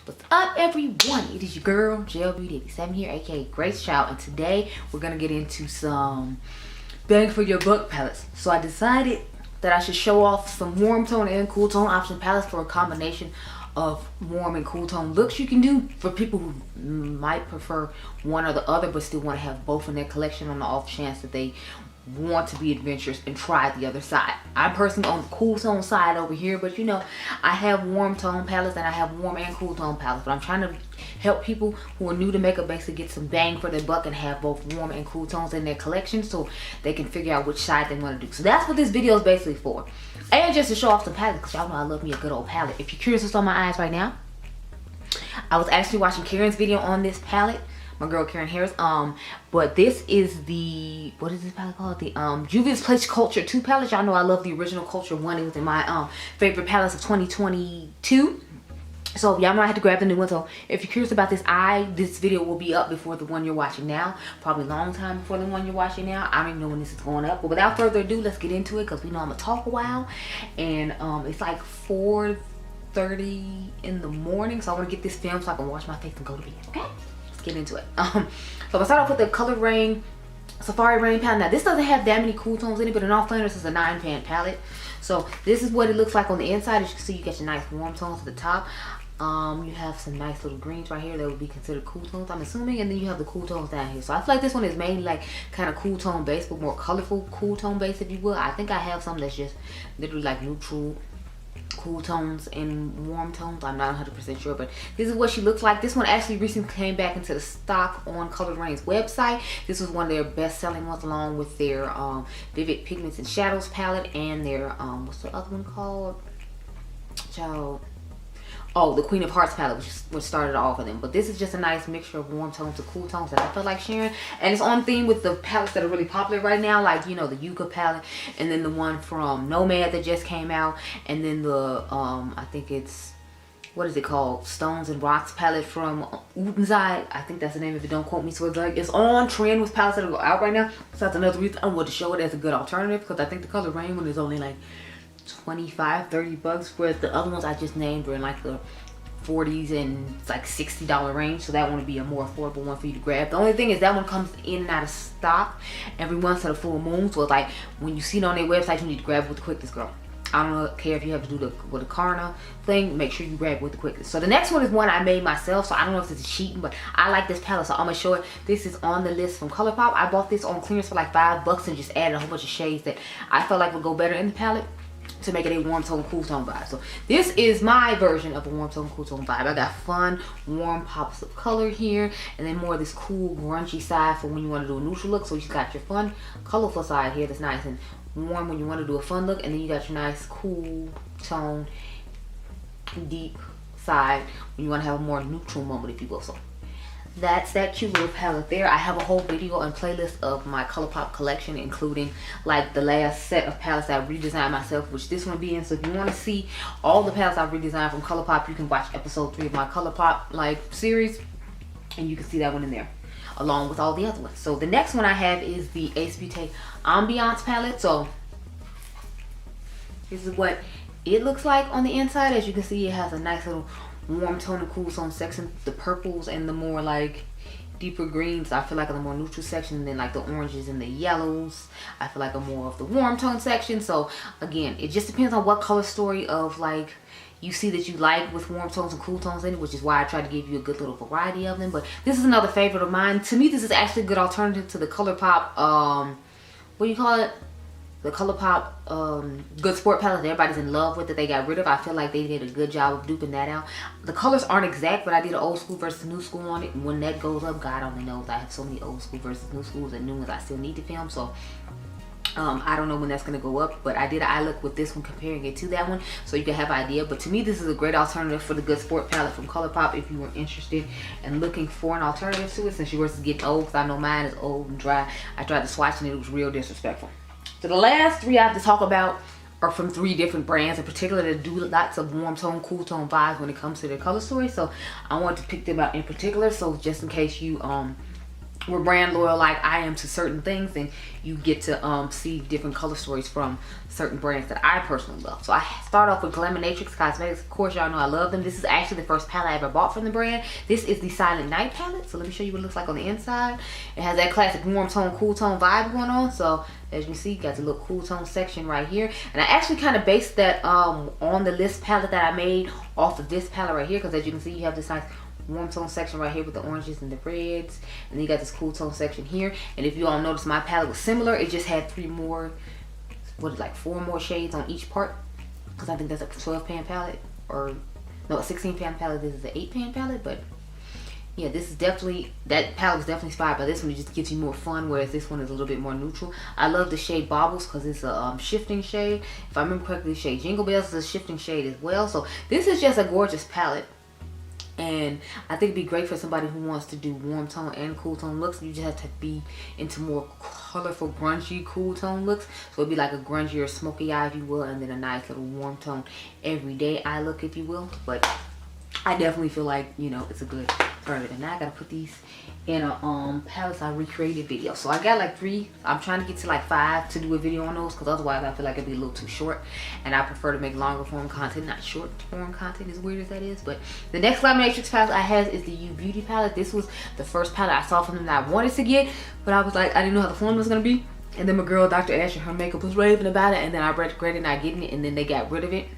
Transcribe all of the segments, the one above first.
What's up, everyone? It is your girl, Beauty 87 here, aka Grace Child, and today we're gonna get into some bang for your buck palettes. So I decided that I should show off some warm tone and cool tone option palettes for a combination of warm and cool tone looks you can do for people who might prefer one or the other but still want to have both in their collection on the off chance that they want to be adventurous and try the other side. I'm personally on the cool tone side over here, but you know, I have warm tone palettes and I have warm and cool tone palettes, but I'm trying to help people who are new to makeup basically get some bang for their buck and have both warm and cool tones in their collection so they can figure out which side they want to do. So that's what this video is basically for, and just to show off some palettes, because y'all know I love me a good old palette. If you're curious what's on my eyes right now, I was actually watching Karen's video on this palette, my girl Karen Harris. But this is the, what is this palette called? The Juvia's Place Culture 2 palette. Y'all know I love the original Culture 1. It was in my favorite palettes of 2022. So y'all know I had to grab the new one. So if you're curious about this video will be up before the one you're watching now. Probably a long time before the one you're watching now. I don't even know when this is going up. But without further ado, let's get into it, because we know I'm gonna talk a while. And it's like 4:30 in the morning. So I want to get this filmed so I can wash my face and go to bed. Okay? Get into it. So I'm gonna start off with the Color Rain Safari Rain palette. Now this doesn't have that many cool tones in it, but in all fairness, it's a 9-pan palette. So this is what it looks like on the inside. As you can see, you get your nice warm tones at the top. You have some nice little greens right here that would be considered cool tones, I'm assuming, and then you have the cool tones down here. So I feel like this one is mainly like kind of cool tone based, but more colorful cool tone based, if you will. I think I have some that's just literally like neutral cool tones and warm tones. I'm not 100% sure, but this is what she looks like. This one actually recently came back into the stock on Color Rain's website. This was one of their best-selling ones, along with their Vivid Pigments and Shadows palette and their what's the other one called? Child. Oh, the Queen of Hearts palette, which is what started off of them. But this is just a nice mixture of warm tones to cool tones that I feel like sharing. And it's on theme with the palettes that are really popular right now, like, you know, the Yucca palette, and then the one from Nomad that just came out, and then the, I think it's, what is it called? Stones and Rocks palette from Utenzi. I think that's the name of it, don't quote me. So it's like, it's on trend with palettes that are out right now. So that's another reason I wanted to show it as a good alternative, because I think the Color Rain one is only like 25-30 bucks, whereas the other ones I just named were in like the 40s and like $60 range. So that one would be a more affordable one for you to grab. The only thing is that one comes in and out of stock every once in a full moon. So it's like when you see it on their website, you need to grab it with the quickest, girl. I don't care if you have to do the with a Karna thing, make sure you grab it with the quickest. So the next one is one I made myself, so I don't know if it's cheating, but I like this palette, so I'm gonna show it. This is on the list from Colourpop. I bought this on clearance for like $5 and just added a whole bunch of shades that I felt like would go better in the palette to make it a warm tone cool tone vibe. So this is my version of a warm tone cool tone vibe. I got fun warm pops of color here, and then more of this cool grungy side for when you want to do a neutral look. So you got your fun colorful side here that's nice and warm when you want to do a fun look, and then you got your nice cool tone deep side when you want to have a more neutral moment, if you will. So that's that cute little palette there. I have a whole video and playlist of my Colourpop collection, including like the last set of palettes that I redesigned myself, which this one be in. So if you want to see all the palettes I've redesigned from Colourpop, you can watch episode 3 of my Colourpop like series, and you can see that one in there along with all the other ones. So the next one I have is the Ace Beauty Ambiance palette. So this is what it looks like on the inside. As you can see, it has a nice little warm tone and cool tone section, the purples and the more like deeper greens I feel like are the more neutral section, and then like the oranges and the yellows I feel like are more of the warm tone section. So again, it just depends on what color story of like you see that you like with warm tones and cool tones in it, which is why I try to give you a good little variety of them. But this is another favorite of mine. To me, this is actually a good alternative to the Colourpop what do you call it, the Colourpop Good Sport palette that everybody's in love with, that they got rid of. I feel like they did a good job of duping that out. The colors aren't exact, but I did an old school versus new school on it, and when that goes up, God only knows. I have so many old school versus new schools and new ones I still need to film. So I don't know when that's going to go up, but I did an eye look with this one comparing it to that one, so you can have an idea. But to me, this is a great alternative for the Good Sport palette from Colourpop if you were interested and looking for an alternative to it, since yours is getting old, because I know mine is old and dry. I tried to swatch and it was real disrespectful. So the last 3 I have to talk about are from 3 different brands in particular that do lots of warm tone, cool tone vibes when it comes to their color story. So I wanted to pick them out in particular. So just in case you we're brand loyal like I am to certain things, and you get to see different color stories from certain brands that I personally love. So I start off with Glaminatrix Cosmetics. Of course, y'all know I love them. This is actually the first palette I ever bought from the brand. This is the Silent Night palette. So let me show you what it looks like on the inside. It has that classic warm tone, cool tone vibe going on. So as you can see, got the little cool tone section right here. And I actually kind of based that on the list palette that I made off of this palette right here, because as you can see, you have this nice warm tone section right here with the oranges and the reds, and then you got this cool tone section here. And if you all notice, my palette was similar. It just had 3 more, what is like 4 more shades on each part, because I think that's a 12 pan palette, or no, a 16 pan palette. This is an 8 pan palette. But yeah, this is definitely, that palette is definitely inspired by this one. It just gives you more fun, whereas this one is a little bit more neutral. I love the shade Baubles because it's a shifting shade. If I remember correctly, the shade Jingle Bells is a shifting shade as well. So this is just a gorgeous palette. And I think it'd be great for somebody who wants to do warm tone and cool tone looks. You just have to be into more colorful, grungy, cool tone looks. So it'd be like a grungier, smoky eye, if you will, and then a nice little warm tone, everyday eye look, if you will. But I definitely feel like, you know, it's a good alternative. And now I gotta put these in a palettes I recreated video. So I got like 3. I'm trying to get to like 5 to do a video on those, because otherwise I feel like it'd be a little too short, and I prefer to make longer form content, not short form content, as weird as that is. But the next Glaminatrix palette I have is the U Beauty palette. This was the first palette I saw from them that I wanted to get, but I was like, I didn't know how the formula was gonna be. And then my girl Dr. Asher, her makeup, was raving about it, and then I regretted not getting it, and then they got rid of it.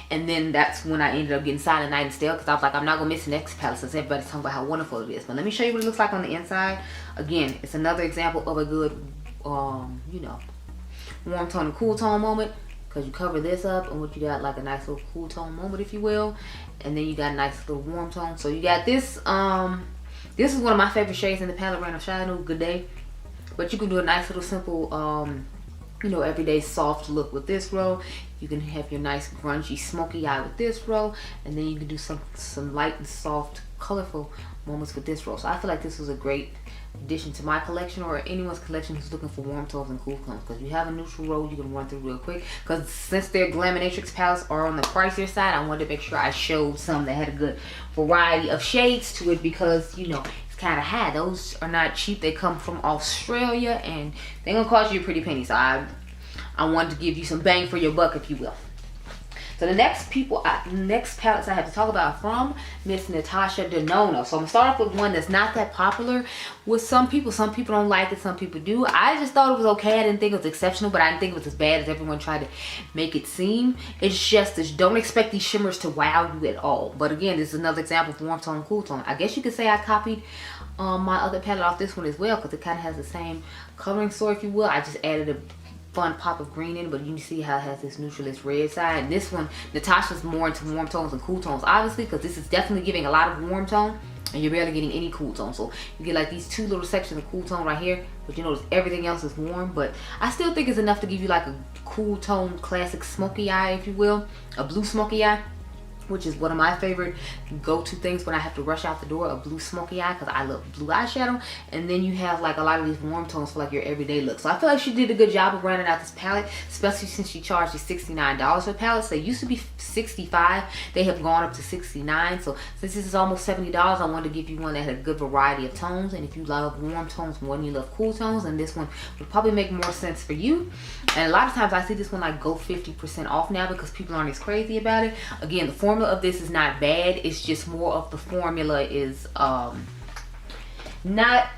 And then that's when I ended up getting Silent Night instead, because I was like, I'm not going to miss the next palette since everybody's talking about how wonderful it is. But let me show you what it looks like on the inside. Again, it's another example of a good, you know, warm tone and cool tone moment, because you cover this up and what you got, like a nice little cool tone moment, if you will. And then you got a nice little warm tone. So you got this, this is one of my favorite shades in the palette, Rain of Shadow, Good Day. But you can do a nice little simple, you know, everyday soft look with this row. You can have your nice grungy smoky eye with this row, and then you can do some light and soft colorful moments with this row. So I feel like this was a great addition to my collection, or anyone's collection who's looking for warm tones and cool tones, because you have a neutral row you can run through real quick. Because since their Glaminatrix palettes are on the pricier side, I wanted to make sure I showed some that had a good variety of shades to it, because you know, kind of high. Those are not cheap. They come from Australia, and they're gonna cost you a pretty penny. So I wanted to give you some bang for your buck, if you will. So the next palettes I have to talk about from Miss Natasha Denona. So I'm gonna start off with one that's not that popular with some people. Some people don't like it, some people do. I just thought it was okay. I didn't think it was exceptional, but I didn't think it was as bad as everyone tried to make it seem. It's just that don't expect these shimmers to wow you at all. But again, this is another example of warm tone, cool tone. I guess you could say I copied my other palette off this one as well, because it kind of has the same coloring story, if you will. I just added a fun pop of green in, but you can see how it has this neutralist red side. And this one, Natasha's more into warm tones and cool tones, obviously, because this is definitely giving a lot of warm tone, and you're barely getting any cool tone. So you get like these 2 little sections of cool tone right here, but you notice everything else is warm. But I still think it's enough to give you like a cool tone, classic smoky eye, if you will, a blue smoky eye, which is one of my favorite go-to things when I have to rush out the door, a blue smoky eye, because I love blue eyeshadow. And then you have like a lot of these warm tones for like your everyday look. So I feel like she did a good job of rounding out this palette, especially since she charged you $69 for palettes. They used to be $65. They have gone up to $69. So since this is almost $70, I wanted to give you one that had a good variety of tones. And if you love warm tones more than you love cool tones, then this one would probably make more sense for you. And a lot of times I see this one like go 50% off now, because people aren't as crazy about it. Again, the formula of this is not bad. It's just more of the formula is not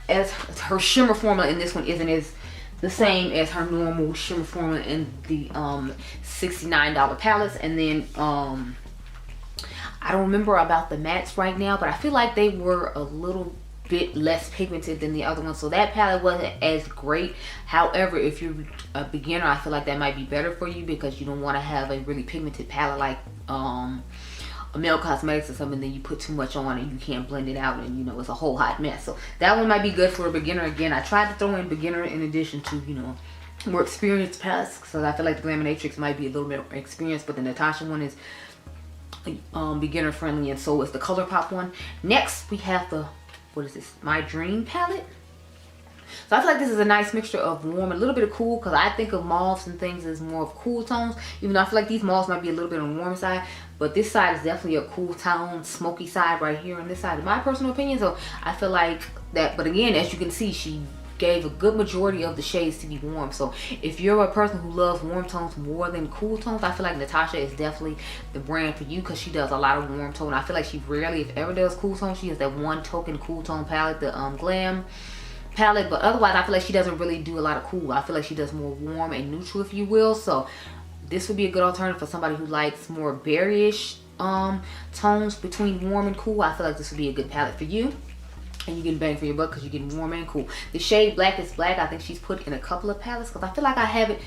as, her shimmer formula in this one isn't as the same as her normal shimmer formula in the $69 palettes. And then I don't remember about the mattes right now, but I feel like they were a little bit less pigmented than the other one, so that palette wasn't as great. However, if you're a beginner, I feel like that might be better for you, because you don't want to have a really pigmented palette like Nomad Cosmetics or something, then you put too much on and you can't blend it out, and you know, it's a whole hot mess. So that one might be good for a beginner. Again, I tried to throw in beginner in addition to, you know, more experienced palettes, so I feel like the Glaminatrix might be a little bit more experienced, but the Natasha one is beginner friendly, and so is the Colourpop one. Next we have the, what is this, My Dream palette. So I feel like this is a nice mixture of warm, a little bit of cool, because I think of mauves and things as more of cool tones. Even though I feel like these mauves might be a little bit on the warm side, but this side is definitely a cool tone, smoky side right here on this side, in my personal opinion. So I feel like that, but again, as you can see, she gave a good majority of the shades to be warm. So if you're a person who loves warm tones more than cool tones, I feel like Natasha is definitely the brand for you, because she does a lot of warm tone. I feel like she rarely, if ever, does cool tone. She has that one token cool tone palette, the Glam palette, but otherwise I feel like she doesn't really do a lot of cool. I feel like she does more warm and neutral, if you will. So this would be a good alternative for somebody who likes more berryish tones between warm and cool. I feel like this would be a good palette for you. And you're getting bang for your buck because you're getting warm and cool. The shade Black is Black, I think she's put in a couple of palettes, because I feel like I have it.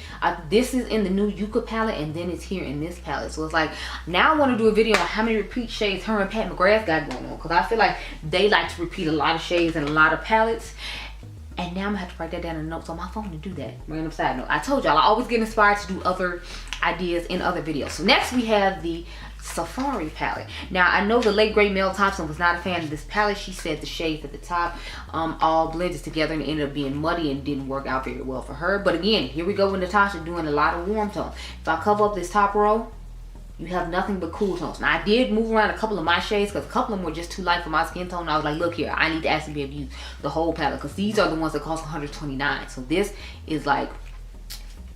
This is in the new Yucca palette, and then it's here in this palette. So it's like, now I want to do a video on how many repeat shades her and Pat McGrath got going on, because I feel like they like to repeat a lot of shades and a lot of palettes. And now I'm gonna have to write that down in notes on my phone to do that. Random side note. I told y'all I always get inspired to do other ideas in other videos. So next we have the Safari palette. Now I know the late great Mel Thompson was not a fan of this palette. She said the shades at the top all blended together and ended up being muddy and didn't work out very well for her. But again, here we go with Natasha doing a lot of warm tone. If I cover up this top row, you have nothing but cool tones. Now I did move around a couple of my shades, because a couple of them were just too light for my skin tone. I was like, look here, I need to actually be able to use the whole palette, because these are the ones that cost $129. So this is like,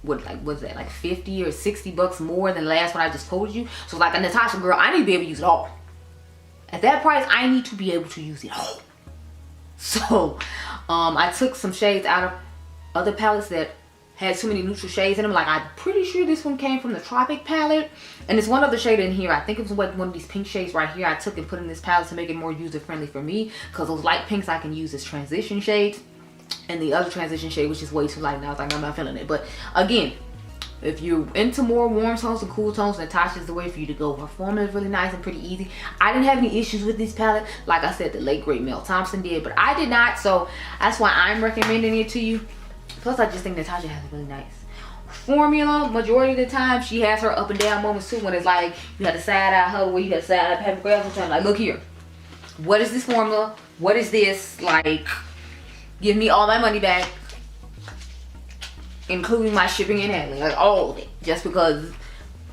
what's that, like 50 or 60 bucks more than the last one I just told you. So like a Natasha girl, I need to be able to use it all. At that price, I need to be able to use it all. So I took some shades out of other palettes that had too many neutral shades in them. Like, I'm pretty sure this one came from the Tropic palette, and there's one other shade in here. I think it was one of these pink shades right here. I took and put in this palette to make it more user friendly for me, because those light pinks I can use as transition shades, and the other transition shade, which is way too light now, I was like, I'm not feeling it. But again, if you're into more warm tones and cool tones, Natasha's the way for you to go. Her formula is really nice and pretty easy. I didn't have any issues with this palette. Like I said, the late great Mel Thompson did, but I did not. So that's why I'm recommending it to you. Plus, I just think Natasha has a really nice formula. Majority of the time, she has her up and down moments too, when it's like you had a side eye her, where you had a side eye Pat McGrath. Sometimes like, look here, what is this formula? What is this? Like, give me all my money back, including my shipping and handling, like all of it, just because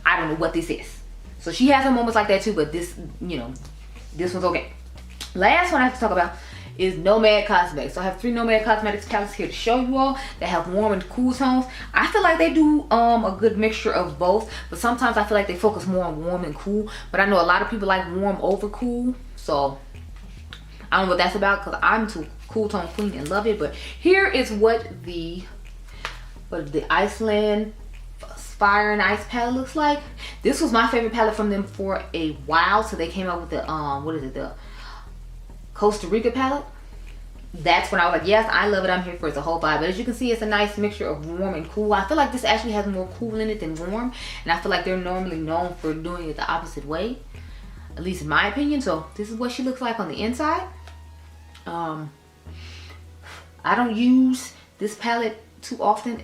I don't know what this is. So she has some moments like that too, but this, you know, this one's okay. Last one I have to talk about is Nomad Cosmetics. So I have 3 Nomad Cosmetics palettes here to show you all that have warm and cool tones. I feel like they do a good mixture of both, but sometimes I feel like they focus more on warm and cool. But I know a lot of people like warm over cool, so I don't know what that's about, because I'm too cool tone queen and love it. But here is what the Iceland Fire and Ice palette looks like. This was my favorite palette from them for a while. So they came out with the what is it, the Costa Rica palette. That's when I was like, yes, I love it, I'm here for it. It's a whole vibe. But as you can see, it's a nice mixture of warm and cool. I feel like this actually has more cool in it than warm, and I feel like they're normally known for doing it the opposite way, at least in my opinion. So this is what she looks like on the inside. I don't use this palette too often.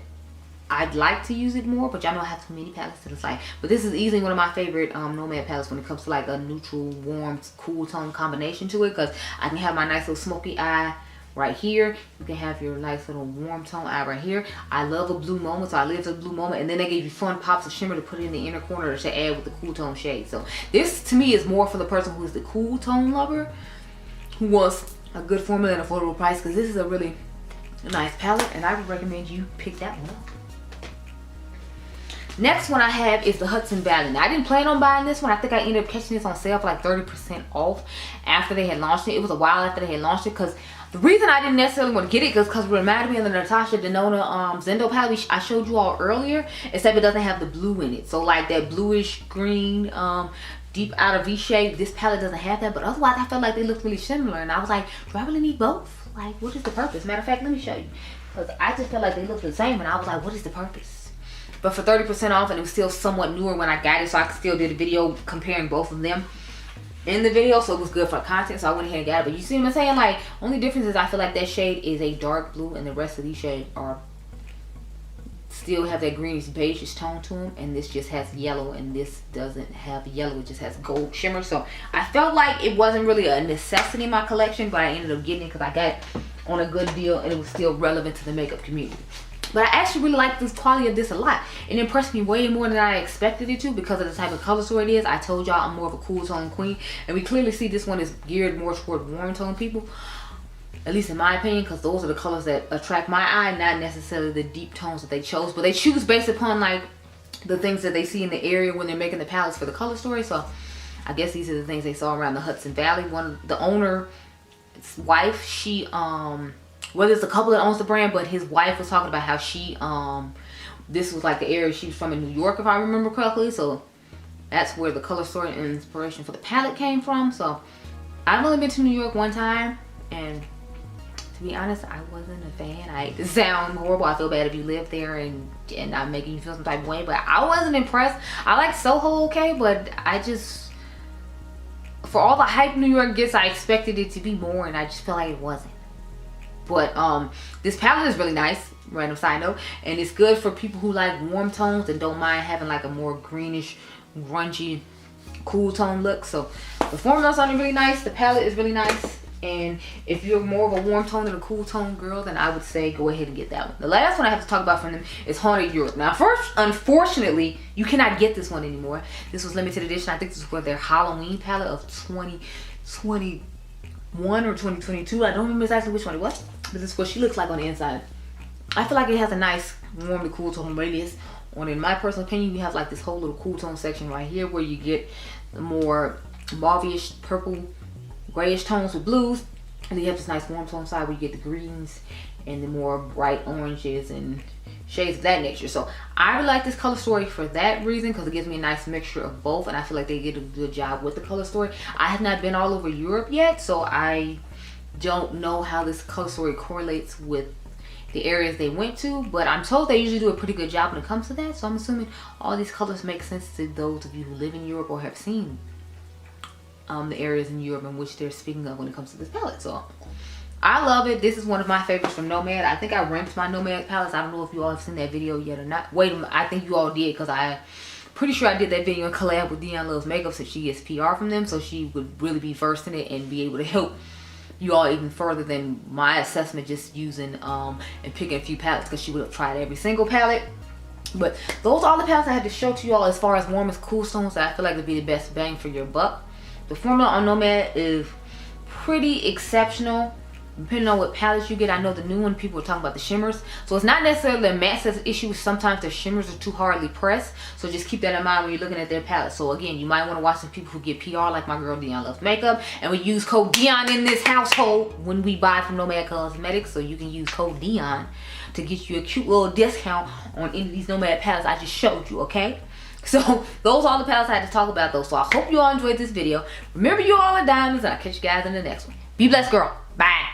I'd like to use it more, but y'all know I have too many palettes to the side. But this is easily one of my favorite Nomad palettes when it comes to like a neutral, warm, cool tone combination to it, because I can have my nice little smoky eye right here. You can have your nice little warm tone eye right here. I love a blue moment, so I live a blue moment. And then they gave you fun pops of shimmer to put in the inner corner to add with the cool tone shade. So this to me is more for the person who is the cool tone lover, who wants a good formula and affordable price, because this is a really nice palette, and I would recommend you pick that one up. Next one I have is the Hudson Valley. Now, I didn't plan on buying this one. I think I ended up catching this on sale for like 30% off after they had launched it. It was a while after they had launched it, because the reason I didn't necessarily want to get it is because it reminded me of the Natasha Denona Zendo palette I showed you all earlier, except it doesn't have the blue in it. So like that bluish green deep outer V shape, this palette doesn't have that. But otherwise, I felt like they looked really similar, and I was like, do I really need both? Like, what is the purpose? Matter of fact, let me show you, because I just felt like they looked the same, and I was like, what is the purpose? But for 30% off, and it was still somewhat newer when I got it, so I still did a video comparing both of them in the video, so it was good for content, so I went ahead and got it. But you see what I'm saying? Like, only difference is I feel like that shade is a dark blue, and the rest of these shades are still have that greenish beigeish tone to them, and this just has yellow, and this doesn't have yellow, it just has gold shimmer. So I felt like it wasn't really a necessity in my collection, but I ended up getting it because I got it on a good deal and it was still relevant to the makeup community. But I actually really like this quality of this a lot. It impressed me way more than I expected it to because of the type of color story it is. I told y'all I'm more of a cool tone queen, and we clearly see this one is geared more toward warm tone people, at least in my opinion, because those are the colors that attract my eye, not necessarily the deep tones that they chose. But they choose based upon like the things that they see in the area when they're making the palettes for the color story. So I guess these are the things they saw around the Hudson Valley. The owner's wife, she whether it's a couple that owns the brand, but his wife was talking about how she this was like the area she was from in New York, if I remember correctly. So that's where the color story and inspiration for the palette came from. So I've only been to New York one time, and to be honest, I wasn't a fan. I hate to sound horrible. I feel bad if you live there and I'm making you feel some type of way, but I wasn't impressed. I like Soho, okay, but I just, for all the hype New York gets, I expected it to be more, and I just feel like it wasn't. But this palette is really nice, random side note, and it's good for people who like warm tones and don't mind having like a more greenish, grungy, cool tone look. So the formula's on it really nice, the palette is really nice, and if you're more of a warm tone than a cool tone girl, then I would say go ahead and get that one. The last one I have to talk about from them is Haunted Europe. Now first, unfortunately, you cannot get this one anymore. This was limited edition. I think this is for their Halloween palette of 2021 or 2022. I don't remember exactly which one it was, but this is what she looks like on the inside. I feel like it has a nice warm to cool tone radius on it. In my personal opinion, you have like this whole little cool tone section right here where you get the more mauve-ish, purple, grayish tones with blues, and then you have this nice warm tone side where you get the greens and the more bright oranges and shades of that nature. So I really like this color story for that reason, because it gives me a nice mixture of both, and I feel like they did a good job with the color story. I have not been all over Europe yet, so I don't know how this color story correlates with the areas they went to, but I'm told they usually do a pretty good job when it comes to that. So I'm assuming all these colors make sense to those of you who live in Europe or have seen the areas in Europe in which they're speaking of when it comes to this palette. So I love it. This is one of my favorites from Nomad. I think I ranked my Nomad palettes. I don't know if you all have seen that video yet or not. Wait a minute, I think you all did, because I'm pretty sure I did that video in collab with Dionluvsmakeup, so she gets PR from them, so she would really be versed in it and be able to help you all even further than my assessment just using and picking a few palettes, because she would have tried every single palette. But those are all the palettes I had to show to you all as far as warm as cool tones that I feel like would be the best bang for your buck. The formula on Nomad is pretty exceptional. Depending on what palettes you get, I know the new one, people are talking about the shimmers. So it's not necessarily a matte set issue. Sometimes the shimmers are too hardly pressed. So just keep that in mind when you're looking at their palette. So again, you might want to watch some people who get PR, like my girl Dionluvsmakeup. And we use code Dion in this household when we buy from Nomad Cosmetics. So you can use code Dion to get you a cute little discount on any of these Nomad palettes I just showed you, okay? So those are all the palettes I had to talk about though. So I hope you all enjoyed this video. Remember, you all are diamonds, and I'll catch you guys in the next one. Be blessed, girl. Bye.